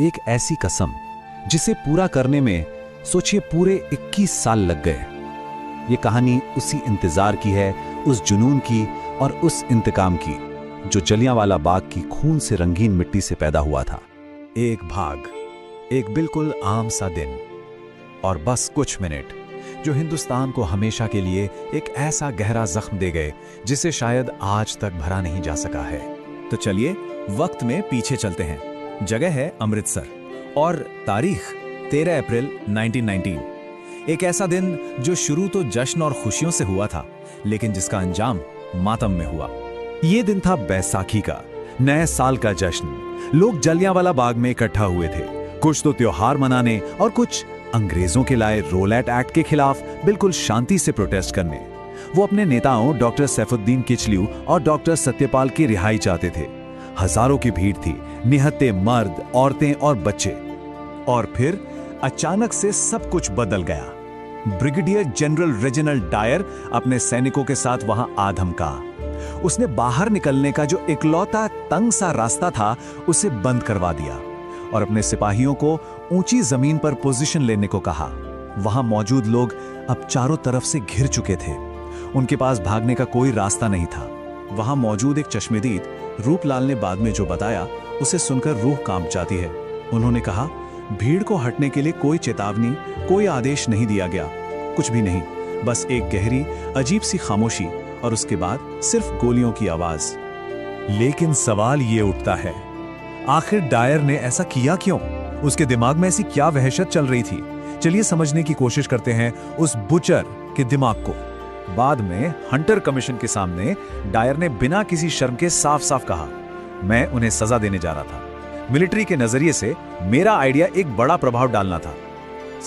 एक ऐसी कसम जिसे पूरा करने में सोचिए पूरे 21 साल लग गए। ये कहानी उसी इंतजार की है, उस जुनून की और उस इंतकाम की जो जलियांवाला बाग की खून से रंगीन मिट्टी से पैदा हुआ था। एक भाग, एक बिल्कुल आम सा दिन और बस कुछ मिनट जो हिंदुस्तान को हमेशा के लिए एक ऐसा गहरा जख्म दे गए जिसे शायद आज तक भरा नहीं जा सका है। तो चलिए वक्त में पीछे चलते हैं। जगह है अमृतसर और तारीख 13 अप्रैल 1919। एक ऐसा दिन जो शुरू तो जश्न और खुशियों से हुआ था, लेकिन जिसका अंजाम मातम में हुआ। ये दिन था बैसाखी का, नए साल का जश्न। लोग जलियांवाला बाग में इकट्ठा हुए थे, कुछ तो त्योहार मनाने और कुछ अंग्रेजों के लाए रोलैट एक्ट के खिलाफ बिल्कुल शांति से प्रोटेस्ट करने। वो अपने नेताओं डॉक्टर सैफुद्दीन किचलू और डॉक्टर सत्यपाल की रिहाई चाहते थे। हजारों की भीड़ थी, निहत्थे मर्द, औरतें और बच्चे। और फिर अचानक से सब कुछ बदल गया। ब्रिगेडियर जनरल रेजिनाल्ड डायर अपने सैनिकों के साथ वहां आ धमका। उसने बाहर निकलने का जो इकलौता तंग सा रास्ता था उसे बंद करवा दिया और अपने सिपाहियों को ऊंची जमीन पर पोजीशन लेने को कहा। वहां मौजूद लोग अब चारों तरफ से घिर चुके थे। उनके पास भागने का कोई रास्ता नहीं था। वहां मौजूद एक चश्मदीद रूपलाल ने बाद में जो बताया उसे सुनकर रूह कांप जाती है। उन्होंने कहा, भीड़ को हटने के लिए कोई चेतावनी, कोई आदेश नहीं दिया गया, कुछ भी नहीं, बस एक गहरी अजीब सी खामोशी और उसके बाद सिर्फ गोलियों की आवाज। लेकिन सवाल ये उठता है, आखिर डायर ने ऐसा किया क्यों? उसके दिमाग में ऐसी क्या वहशत चल रही थी? चलिए समझने की कोशिश करते हैं उस बुचर के दिमाग को। बाद में हंटर कमीशन के सामने डायर ने बिना किसी शर्म के साफ साफ कहा, मैं उन्हें सजा देने जा रहा था। मिलिट्री के नजरिए से मेरा आइडिया एक बड़ा प्रभाव डालना था।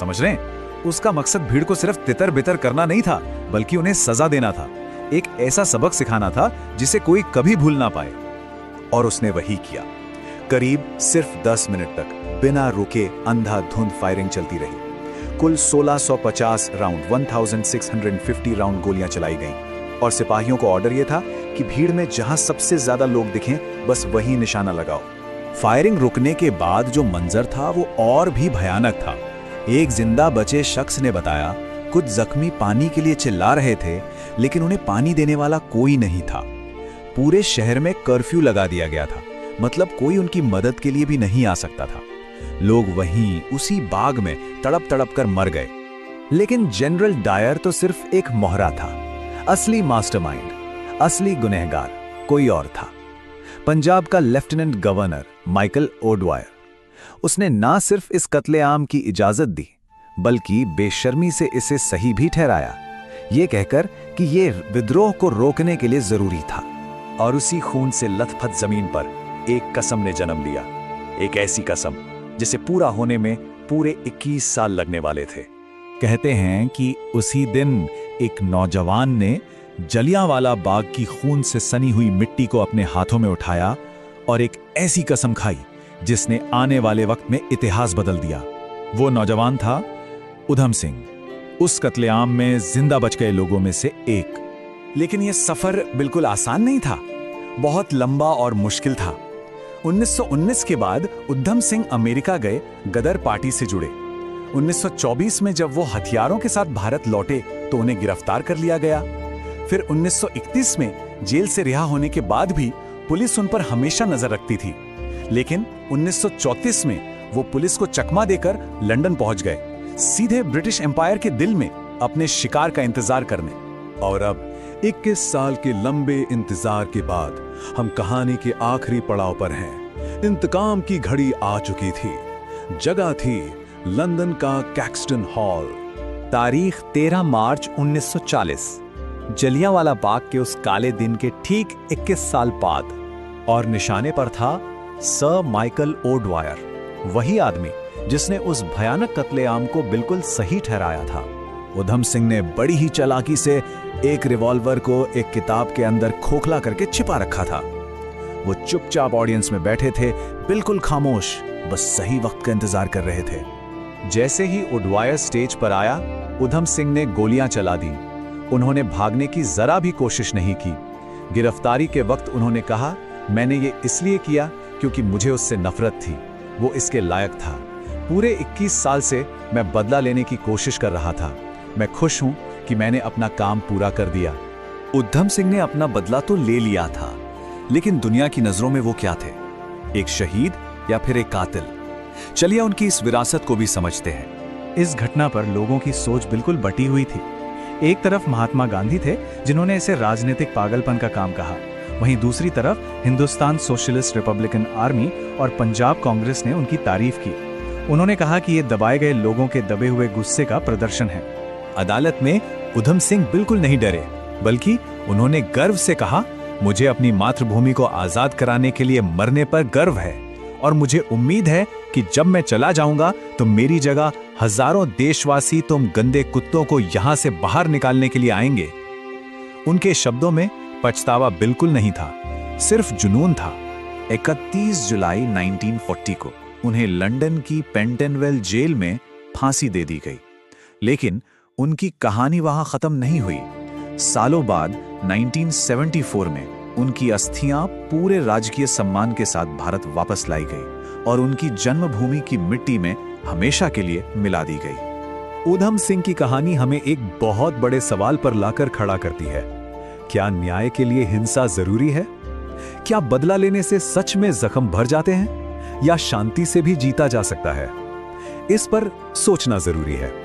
समझ रहे हैं? उसका मकसद भीड़ को सिर्फ तितर बितर करना नहीं था, बल्कि उन्हें सजा देना था, एक ऐसा सबक सिखाना था जिसे कोई कभी भूल ना पाए। और उसने वही किया। करीब सिर्फ 10 मिनट तक बिना रुके अंधाधुंध फायरिंग चलती रही। कुल 1650 राउंड, 1650 राउंड गोलियां चलाई गईं और सिपाहियों को ऑर्डर यह था कि भीड़ में जहां सबसे ज्यादा लोग दिखें बस वहीं निशाना लगाओ। फायरिंग रुकने के बाद जो मंजर था वो और भी भयानक था। एक जिंदा बचे शख्स ने बताया, कुछ जख्मी पानी के लिए चिल्ला रहे थे, लेकिन उन्हें पानी देने वाला कोई नहीं था। पूरे शहर में कर्फ्यू लगा दिया गया था, मतलब कोई उनकी मदद के लिए भी नहीं आ सकता था। लोग वहीं उसी बाग में तड़प तड़प कर मर गए। लेकिन जनरल डायर तो सिर्फ एक मोहरा था। असली मास्टरमाइंड, असली गुनहगार कोई और था। पंजाब का लेफ्टिनेंट गवर्नर माइकल ओडवायर। उसने ना सिर्फ इस कत्लेआम की इजाजत दी, बल्कि बेशर्मी से इसे सही भी ठहराया, यह कहकर कि यह विद्रोह को रोकने के लिए जरूरी था। और उसी खून से लथपथ जमीन पर एक कसम ने जन्म लिया, एक ऐसी कसम जिसे पूरा होने में पूरे 21 साल लगने वाले थे। कहते हैं कि उसी दिन एक नौजवान ने जलियांवाला बाग की खून से सनी हुई मिट्टी को अपने हाथों में उठाया और एक ऐसी कसम खाई जिसने आने वाले वक्त में इतिहास बदल दिया। वो नौजवान था उधम सिंह, उस कत्लेआम में जिंदा बच गए लोगों में से एक। लेकिन यह सफर बिल्कुल आसान नहीं था, बहुत लंबा और मुश्किल था। 1919 के बाद उधम सिंह अमेरिका गए, गदर पार्टी से जुड़े। 1924 में जब वो हथियारों के साथ भारत लौटे तो उन्हें गिरफ्तार कर लिया गया। फिर 1931 में जेल से रिहा होने के बाद भी पुलिस उन पर हमेशा नजर रखती थी। लेकिन 1934 में वो पुलिस को चकमा देकर लंदन पहुंच गए, सीधे ब्रिटिश एम्पायर के दिल में अपने शिकार का इंतजार करने। और अब 21 साल के लंबे इंतजार के बाद हम कहानी के आखिरी पड़ाव पर हैं। इंतकाम की घड़ी आ चुकी थी। जगह थी लंदन का कैक्सटन हॉल। तारीख 13 मार्च 1940। जलियांवाला बाग के उस काले दिन के ठीक 21 साल बाद। और निशाने पर था सर माइकल ओडवायर, वही आदमी जिसने उस भयानक कत्लेआम को बिल्कुल सही ठहराया था। उधम सिंह ने बड़ी ही चालाकी से एक रिवॉल्वर को एक किताब के अंदर खोखला करके छिपा रखा था। वो चुपचाप ऑडियंस में बैठे थे, बिल्कुल खामोश, बस सही वक्त का इंतजार कर रहे थे। जैसे ही ओडवायर स्टेज पर आया, उधम सिंह ने गोलियां चला दी। उन्होंने भागने की जरा भी कोशिश नहीं की। गिरफ्तारी के वक्त उन्होंने कहा, मैंने ये इसलिए किया क्योंकि मुझे उससे नफरत थी। वो इसके लायक था। पूरे 21 साल से मैं बदला लेने की कोशिश कर रहा था। मैं खुश हूं कि मैंने अपना काम पूरा कर दिया। उधम सिंह ने अपना बदला तो ले लिया था, लेकिन दुनिया की नजरों में वो क्या थे? एक शहीद या फिर एक कातिल? चलिए उनकी इस विरासत को भी समझते हैं। इस घटना पर लोगों की सोच बिल्कुल बटी हुई थी। एक तरफ महात्मा गांधी थे, जिन्होंने इसे राजनीतिक पागलपन का काम कहा। वहीं दूसरी तरफ हिंदुस्तान सोशलिस्ट रिपब्लिकन आर्मी और पंजाब कांग्रेस ने उनकी तारीफ की। उन्होंने कहा कि ये दबाए गए लोगों के दबे हुए गुस्से का प्रदर्शन है। अदालत में उधम सिंह बिल्कुल नहीं डरे, बल्कि उन्होंने गर्व से कहा, मुझे अपनी मातृभूमि को आजाद कराने के लिए मरने पर गर्व है और मुझे उम्मीद है कि जब मैं चला जाऊंगा तो मेरी जगह हजारों देशवासी तुम गंदे कुत्तों को यहां से बाहर निकालने के लिए आएंगे। उनके शब्दों में पछतावा बिल्कुल नहीं था, सिर्फ जुनून था। 31 जुलाई 1940 को उन्हें लंदन की पेंटनवेल जेल में फांसी दे दी गई। लेकिन उनकी कहानी वहां खत्म नहीं हुई। सालों बाद 1974 में उनकी अस्थियां पूरे राजकीय सम्मान के साथ भारत वापस लाई गई और उनकी जन्मभूमि की मिट्टी में हमेशा के लिए मिला दी गई। उधम सिंह की कहानी हमें एक बहुत बड़े सवाल पर लाकर खड़ा करती है। क्या न्याय के लिए हिंसा जरूरी है? क्या बदला लेने से सच में जख्म भर जाते हैं या शांति से भी जीता जा सकता है? इस पर सोचना जरूरी है।